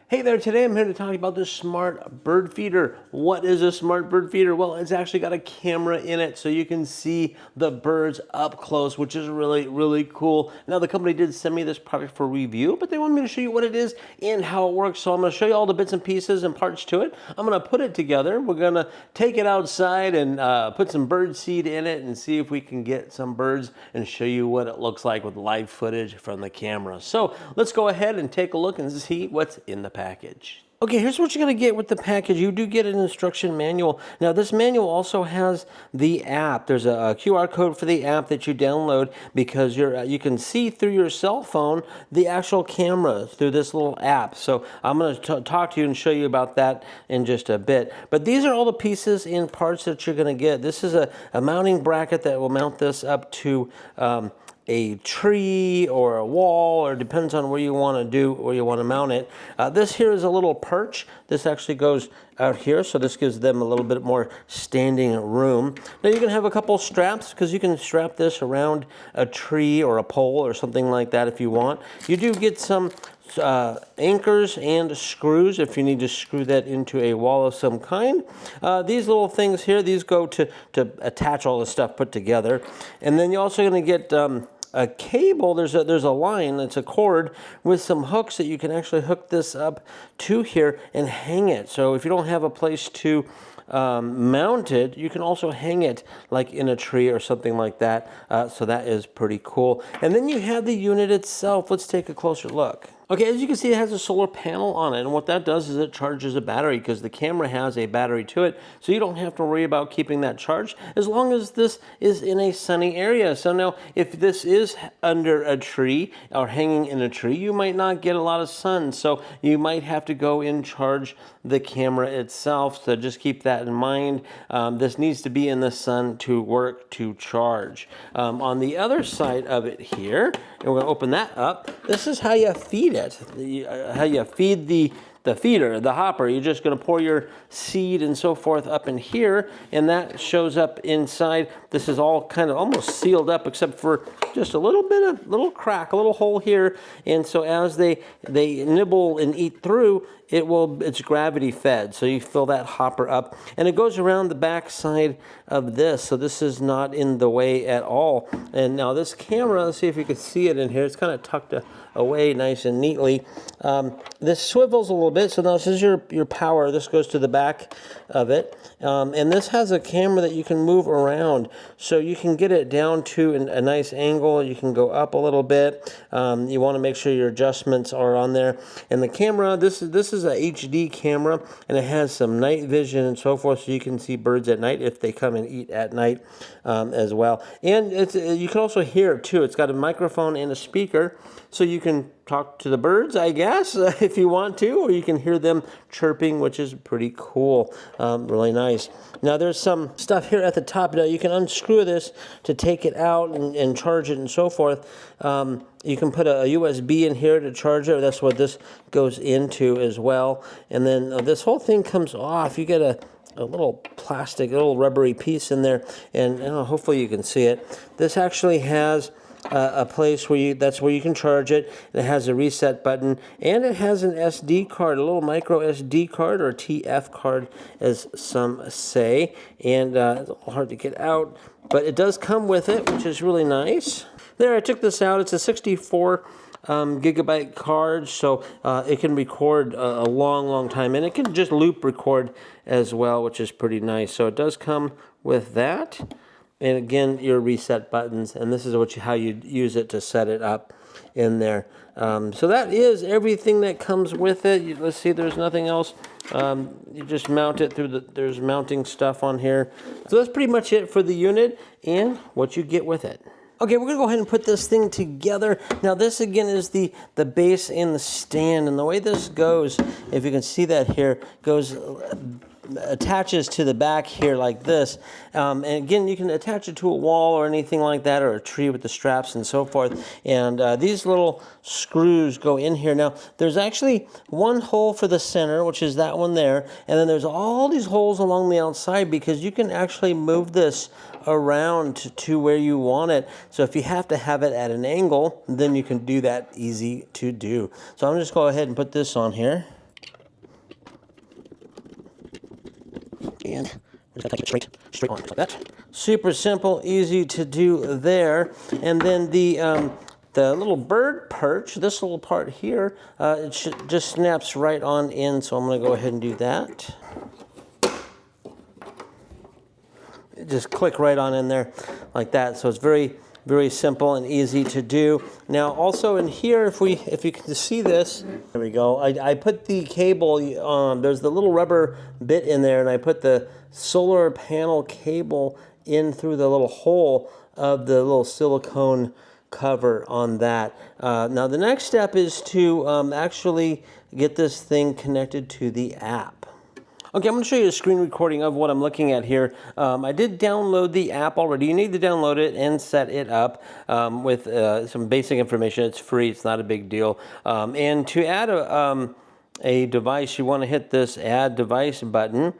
Hey there, today I'm here to talk about this smart bird feeder. What is a smart bird feeder? Well, it's actually got a camera in it so you can see the birds up close, which is really cool. Now, the company did send me this product for review, but they want me to show you what it is and how it works. So I'm gonna show you all the bits and pieces and parts to it. I'm gonna put it together. We're gonna take it outside and put some bird seed in it and see if we can get some birds and show you what it looks like with live footage from the camera. So let's go ahead and take a look and see what's in the package. Okay, here's what you're going to get with the package. You do get an instruction manual. Now, this manual also has the app. There's a QR code for the app that you download because you can see through your cell phone the actual camera through this little app. So I'm going to talk to you and show you about that in just a bit. But these are all the pieces and parts that you're going to get. This is a mounting bracket that will mount this up to a tree or a wall, or depends on where you want to mount it. This here is a little perch. This actually goes out here, so this gives them a little bit more standing room. Now you can have a couple straps because you can strap this around a tree or a pole or something like that if you want. You do get some anchors and screws if you need to screw that into a wall of some kind. These little things here, these go to attach all the stuff put together. And then you're also going to get a cable. There's a line, it's a cord with some hooks that you can actually hook this up to here and hang it. So if you don't have a place to mount it, you can also hang it like in a tree or something like that. So that is pretty cool. And then you have the unit itself. Let's take a closer look. Okay, as you can see, it has a solar panel on it, and what that does is it charges a battery because the camera has a battery to it, so you don't have to worry about keeping that charged as long as this is in a sunny area. So now, if this is under a tree or hanging in a tree, you might not get a lot of sun, so you might have to go and charge the camera itself, so just keep that in mind. This needs to be in the sun to work to charge. On the other side of it here, and we're going to open that up, this is how you feed it. How you feed the feeder, the hopper. You're just going to pour your seed and so forth up in here, and that shows up inside. This is all kind of almost sealed up except for just a little crack, a little hole here. And so as they nibble and eat through, it's gravity fed. So you fill that hopper up, and it goes around the back side of this. So this is not in the way at all. And now this camera, let's see if you can see it in here. It's kind of tucked away nice and neatly. This swivels a little bit. So now this is your power. This goes to the back of it. And this has a camera that you can move around. So you can get it down to a nice angle. You can go up a little bit. You want to make sure your adjustments are on there. And the camera, this is a HD camera, and it has some night vision and so forth, so you can see birds at night if they come and eat at night as well. And you can also hear it too. It's got a microphone and a speaker, so you can talk to the birds, I guess, if you want to, or you can hear them chirping, which is pretty cool. Really nice. Now there's some stuff here at the top. Now you can unscrew this to take it out and charge it and so forth. You can put a USB in here to charge it. That's what this goes into as well. And then this whole thing comes off. You get a little plastic, a little rubbery piece in there, and hopefully you can see it. This actually has a place that's where you can charge it. It has a reset button, and it has an SD card, a little micro SD card, or TF card as some say, and it's a little hard to get out, but it does come with it, which is really nice. There, I took this out. It's a 64 gigabyte card, so it can record a long time, and it can just loop record as well, which is pretty nice. So it does come with that. And again, your reset buttons, and this is how you use it to set it up in there. So that is everything that comes with it. Let's see, there's nothing else. You just mount it through there's mounting stuff on here. So that's pretty much it for the unit and what you get with it. Okay, we're going to go ahead and put this thing together. Now this again is the base and the stand, and the way this goes, if you can see that here, attaches to the back here like this. And again, you can attach it to a wall or anything like that, or a tree with the straps and so forth. And these little screws go in here. Now, there's actually one hole for the center, which is that one there. And then there's all these holes along the outside because you can actually move this around to where you want it. So if you have to have it at an angle, then you can do that easy to do. So I'm just go ahead and put this on here. and I'm just gonna touch it straight on, like that. Super simple, easy to do there. And then the little bird perch, this little part here, it just snaps right on in, so I'm gonna go ahead and do that. Just click right on in there like that. So it's very, very simple and easy to do. Now also in here, if you can see this, there we go. I put the cable, there's the little rubber bit in there, and I put the solar panel cable in through the little hole of the little silicone cover on that. Now the next step is to actually get this thing connected to the app. Okay, I'm going to show you a screen recording of what I'm looking at here. I did download the app already. You need to download it and set it up with some basic information. It's free. It's not a big deal. And to add a device, you want to hit this Add Device button.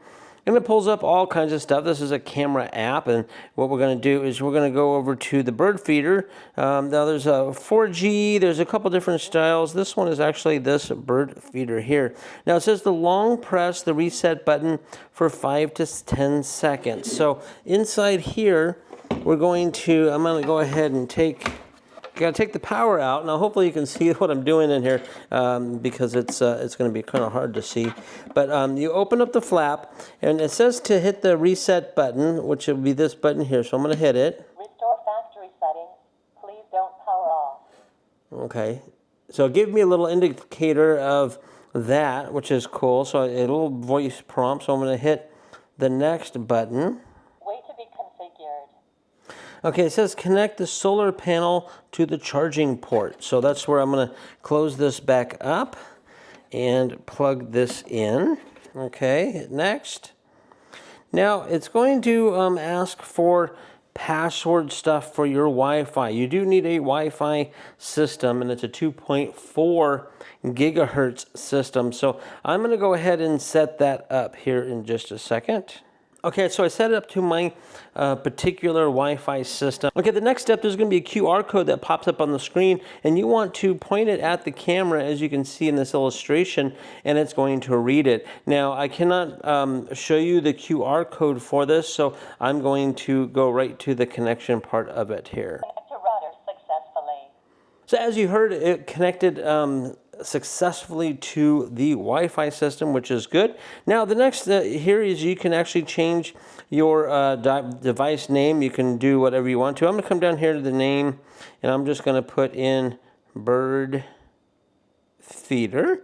And it pulls up all kinds of stuff. This is a camera app, and what we're going to do is we're going to go over to the bird feeder. Now there's a 4G, there's a couple different styles. This one is actually this bird feeder here. Now it says to long press the reset button for 5 to 10 seconds. So inside here, I'm going to go ahead and got to take the power out. Now hopefully you can see what I'm doing in here because it's going to be kind of hard to see. But you open up the flap, and it says to hit the reset button, which will be this button here. So I'm going to hit it. Restore factory settings. Please don't power off. Okay. So it gave me a little indicator of that, which is cool. So a little voice prompt. So I'm going to hit the next button. Wait to be configured. Okay, it says connect the solar panel to the charging port. So that's where I'm going to close this back up and plug this in. Okay, next. Now it's going to ask for password stuff for your Wi-Fi. You do need a Wi-Fi system, and it's a 2.4 gigahertz system. So I'm going to go ahead and set that up here in just a second. Okay, so I set it up to my particular Wi-Fi system. Okay, the next step, there's going to be a QR code that pops up on the screen, and you want to point it at the camera, as you can see in this illustration, and it's going to read it. Now, I cannot show you the QR code for this, so I'm going to go right to the connection part of it here. Connect to router successfully. So as you heard, it connected successfully to the Wi-Fi system, which is good. Now the next here is you can actually change your device name. You can do whatever you want to. I'm going to come down here to the name, and I'm just going to put in bird feeder,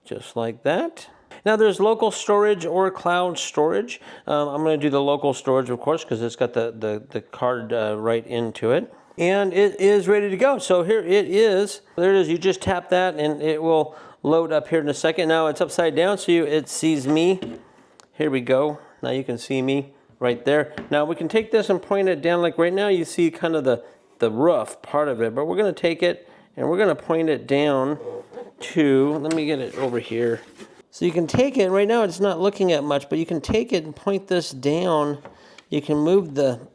just like that. Now there's local storage or cloud storage. I'm going to do the local storage, of course, because it's got the card right into it. And it is ready to go. So here it is. There it is. You just tap that and it will load up here in a second. Now it's upside down, so it sees me. Here we go. Now you can see me right there. Now we can take this and point it down. Like right now you see kind of the roof part of it, but we're going to take it and we're going to point it down to, let me get it over here. So you can take it, right now it's not looking at much, but you can take it and point this down. You can move the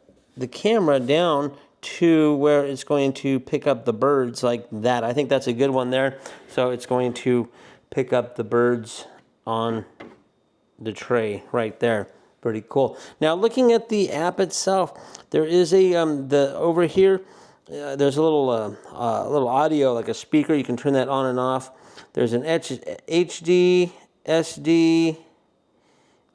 camera down to where it's going to pick up the birds like that. I think that's a good one there. So it's going to pick up the birds on the tray right there. Pretty cool. Now looking at the app itself, there is a over here there's a little audio, like a speaker. You can turn that on and off. There's an HD, SD,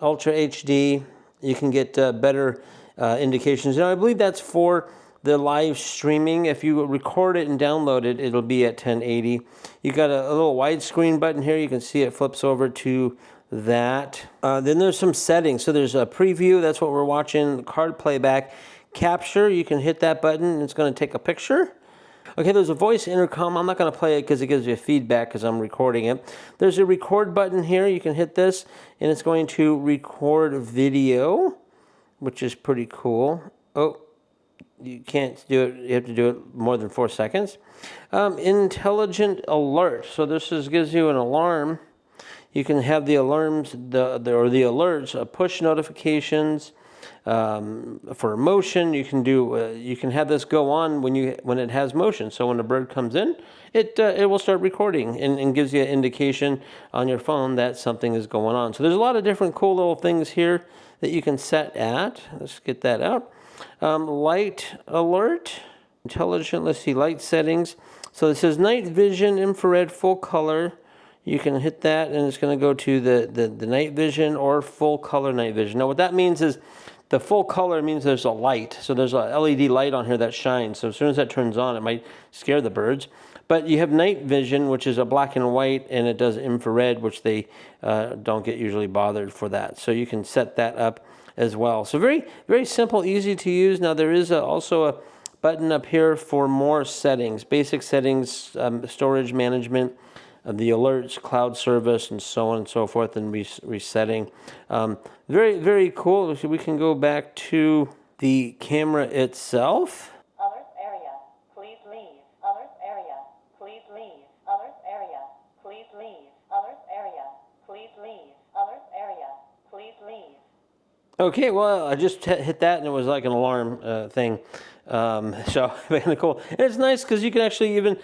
Ultra HD. You can get better indications. Now I believe that's for the live streaming. If you record it and download it, it'll be at 1080. You got a little widescreen button here. You can see it flips over to that. Then there's some settings. So there's a preview. That's what we're watching. Card playback. Capture. You can hit that button and it's going to take a picture. Okay, there's a voice intercom. I'm not going to play it because it gives you feedback because I'm recording it. There's a record button here. You can hit this and it's going to record video, which is pretty cool. Oh, you can't do it. You have to do it more than 4 seconds. Intelligent alert. So this gives you an alarm. You can have the alarms, the alerts, push notifications, for motion. You can do you can have this go on when it has motion. So when a bird comes in, it will start recording and gives you an indication on your phone that something is going on. So there's a lot of different cool little things here that you can set at. Let's get that out. Light alert, intelligent. Let's see, light settings. So it says night vision, infrared, full color. You can hit that and it's going to go to the night vision or full color night vision. Now what that means is the full color means there's a light. So there's a LED light on here that shines. So as soon as that turns on, it might scare the birds. But you have night vision, which is a black and white, and it does infrared, which they don't get usually bothered for that. So you can set that up as well. So very, very simple, easy to use. Now there is also a button up here for more settings, basic settings, storage management, the alerts, cloud service, and so on and so forth, and resetting. Very, very cool. So we can go back to the camera itself. Alert area, please leave. Alert area, please leave. Alert area, please leave. Alert area, please leave. Alert area, please leave. Okay, well, I just hit that and it was like an alarm thing. So kind of cool. And it's nice because you can actually even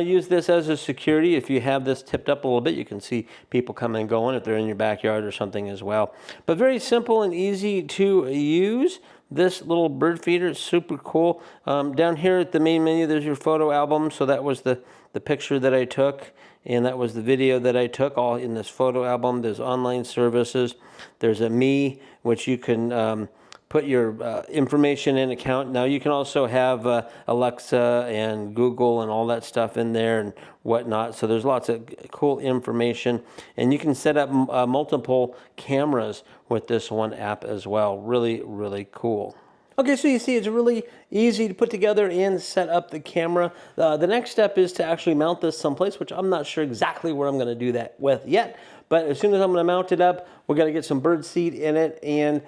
use this as a security. If you have this tipped up a little bit, you can see people coming and going if they're in your backyard or something as well. But very simple and easy to use. This little bird feeder is super cool. Down here at the main menu, there's your photo album. So that was the picture that I took, and that was the video that I took, all in this photo album. There's online services. There's a Me, which you can put your information in account. Now you can also have Alexa and Google and all that stuff in there and whatnot. So there's lots of cool information, and you can set up multiple cameras with this one app as well. Really, really cool. Okay, so you see it's really easy to put together and set up the camera. The next step is to actually mount this someplace, which I'm not sure exactly where I'm going to do that with yet. But as soon as I'm going to mount it up, we're going to get some bird seed in it and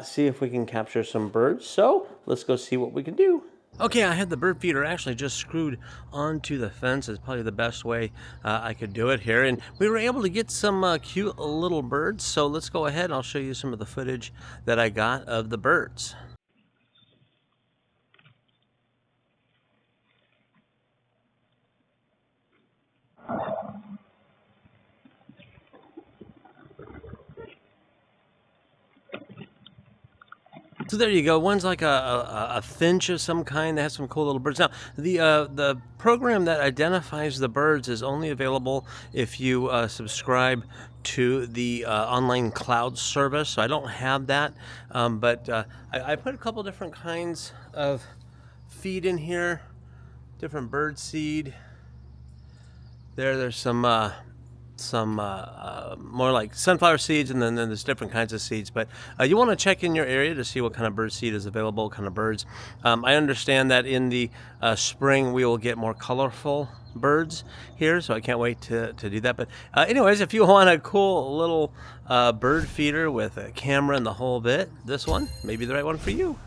see if we can capture some birds. So let's go see what we can do. Okay, I had the bird feeder actually just screwed onto the fence. It's probably the best way I could do it here. And we were able to get some cute little birds. So let's go ahead and I'll show you some of the footage that I got of the birds. So there you go. One's like a finch of some kind. They have some cool little birds. Now, the program that identifies the birds is only available if you subscribe to the online cloud service. So I don't have that, but I put a couple different kinds of feed in here, different bird seed. There's some more like sunflower seeds, and then there's different kinds of seeds. But you want to check in your area to see what kind of bird seed is available, what kind of birds. I understand that in the spring we will get more colorful birds here, so I can't wait to do that. But anyways, if you want a cool little bird feeder with a camera and the whole bit, this one may be the right one for you.